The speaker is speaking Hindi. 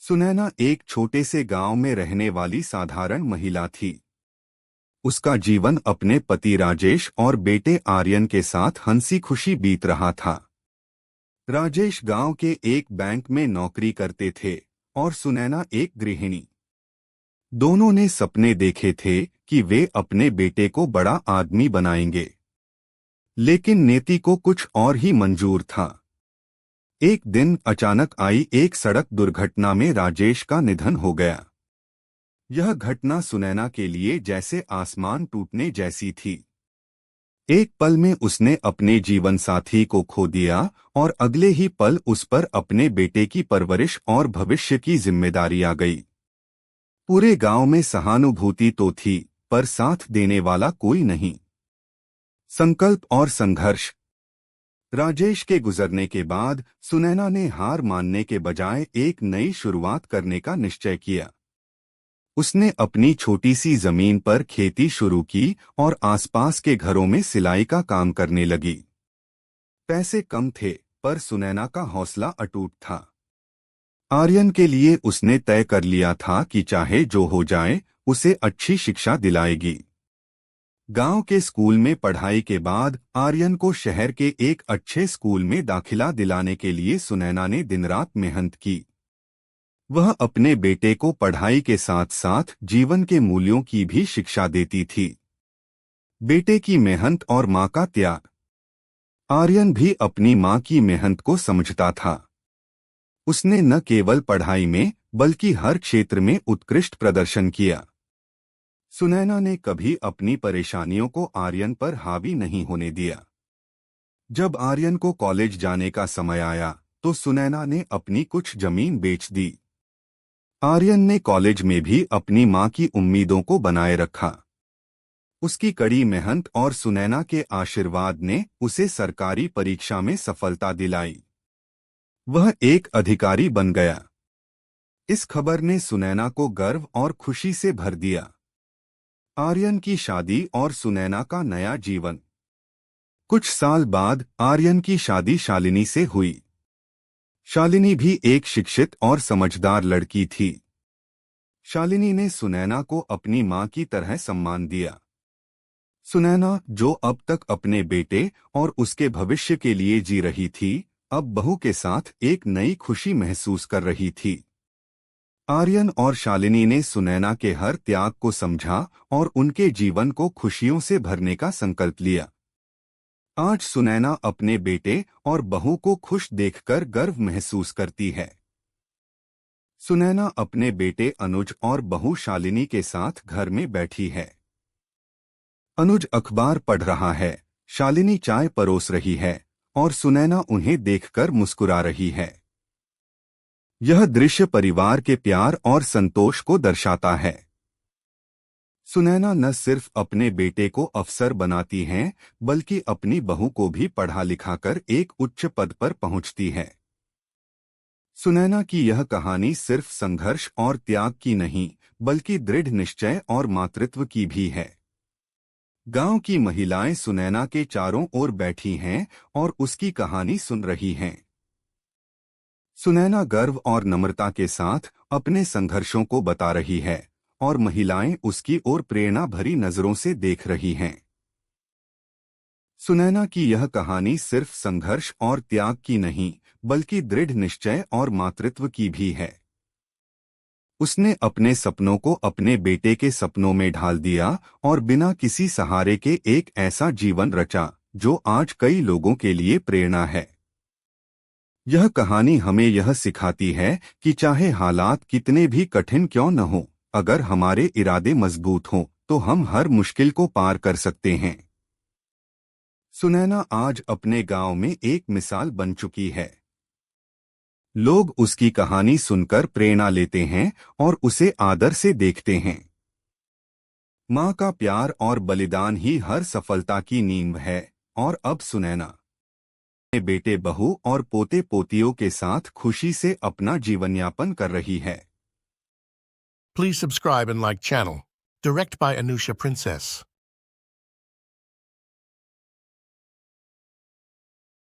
सुनैना एक छोटे से गांव में रहने वाली साधारण महिला थी। उसका जीवन अपने पति राजेश और बेटे आर्यन के साथ हंसी खुशी बीत रहा था। राजेश गांव के एक बैंक में नौकरी करते थे और सुनैना एक गृहिणी। दोनों ने सपने देखे थे कि वे अपने बेटे को बड़ा आदमी बनाएंगे, लेकिन नियति को कुछ और ही मंजूर था। एक दिन अचानक आई एक सड़क दुर्घटना में राजेश का निधन हो गया। यह घटना सुनैना के लिए जैसे आसमान टूटने जैसी थी। एक पल में उसने अपने जीवन साथी को खो दिया और अगले ही पल उस पर अपने बेटे की परवरिश और भविष्य की जिम्मेदारी आ गई। पूरे गांव में सहानुभूति तो थी, पर साथ देने वाला कोई नहीं। संकल्प और संघर्ष। राजेश के गुजरने के बाद सुनैना ने हार मानने के बजाय एक नई शुरुआत करने का निश्चय किया। उसने अपनी छोटी सी जमीन पर खेती शुरू की और आसपास के घरों में सिलाई का काम करने लगी। पैसे कम थे, पर सुनैना का हौसला अटूट था। आर्यन के लिए उसने तय कर लिया था कि चाहे जो हो जाए, उसे अच्छी शिक्षा दिलाएगी। गांव के स्कूल में पढ़ाई के बाद आर्यन को शहर के एक अच्छे स्कूल में दाखिला दिलाने के लिए सुनैना ने दिन रात मेहनत की। वह अपने बेटे को पढ़ाई के साथ साथ जीवन के मूल्यों की भी शिक्षा देती थी। बेटे की मेहनत और मां का त्याग। आर्यन भी अपनी मां की मेहनत को समझता था। उसने न केवल पढ़ाई में बल्कि हर क्षेत्र में उत्कृष्ट प्रदर्शन किया। सुनैना ने कभी अपनी परेशानियों को आर्यन पर हावी नहीं होने दिया। जब आर्यन को कॉलेज जाने का समय आया तो सुनैना ने अपनी कुछ जमीन बेच दी। आर्यन ने कॉलेज में भी अपनी मां की उम्मीदों को बनाए रखा। उसकी कड़ी मेहनत और सुनैना के आशीर्वाद ने उसे सरकारी परीक्षा में सफलता दिलाई। वह एक अधिकारी बन गया। इस खबर ने सुनैना को गर्व और खुशी से भर दिया। आर्यन की शादी और सुनैना का नया जीवन। कुछ साल बाद आर्यन की शादी शालिनी से हुई। शालिनी भी एक शिक्षित और समझदार लड़की थी। शालिनी ने सुनैना को अपनी मां की तरह सम्मान दिया। सुनैना, जो अब तक अपने बेटे और उसके भविष्य के लिए जी रही थी, अब बहू के साथ एक नई खुशी महसूस कर रही थी। आर्यन और शालिनी ने सुनैना के हर त्याग को समझा और उनके जीवन को खुशियों से भरने का संकल्प लिया। आज सुनैना अपने बेटे और बहू को खुश देखकर गर्व महसूस करती है। सुनैना अपने बेटे अनुज और बहू शालिनी के साथ घर में बैठी है। अनुज अखबार पढ़ रहा है, शालिनी चाय परोस रही है और सुनैना उन्हें देखकर मुस्कुरा रही है। यह दृश्य परिवार के प्यार और संतोष को दर्शाता है। सुनैना न सिर्फ अपने बेटे को अफसर बनाती हैं, बल्कि अपनी बहू को भी पढ़ा लिखाकर एक उच्च पद पर पहुंचती है। सुनैना की यह कहानी सिर्फ संघर्ष और त्याग की नहीं, बल्कि दृढ़ निश्चय और मातृत्व की भी है। गांव की महिलाएं सुनैना के चारों ओर बैठी हैं और उसकी कहानी सुन रही हैं। सुनैना गर्व और नम्रता के साथ अपने संघर्षों को बता रही है और महिलाएं उसकी ओर प्रेरणा भरी नजरों से देख रही हैं। सुनैना की यह कहानी सिर्फ संघर्ष और त्याग की नहीं, बल्कि दृढ़ निश्चय और मातृत्व की भी है। उसने अपने सपनों को अपने बेटे के सपनों में ढाल दिया और बिना किसी सहारे के एक ऐसा जीवन रचा जो आज कई लोगों के लिए प्रेरणा है। यह कहानी हमें यह सिखाती है कि चाहे हालात कितने भी कठिन क्यों न हो, अगर हमारे इरादे मजबूत हों तो हम हर मुश्किल को पार कर सकते हैं। सुनैना आज अपने गांव में एक मिसाल बन चुकी है। लोग उसकी कहानी सुनकर प्रेरणा लेते हैं और उसे आदर से देखते हैं। मां का प्यार और बलिदान ही हर सफलता की नींव है और अब सुनैना अपने बेटे बहू और पोते पोतियों के साथ खुशी से अपना जीवन यापन कर रही है। Please subscribe and like channel. Direct by Anusha Princess.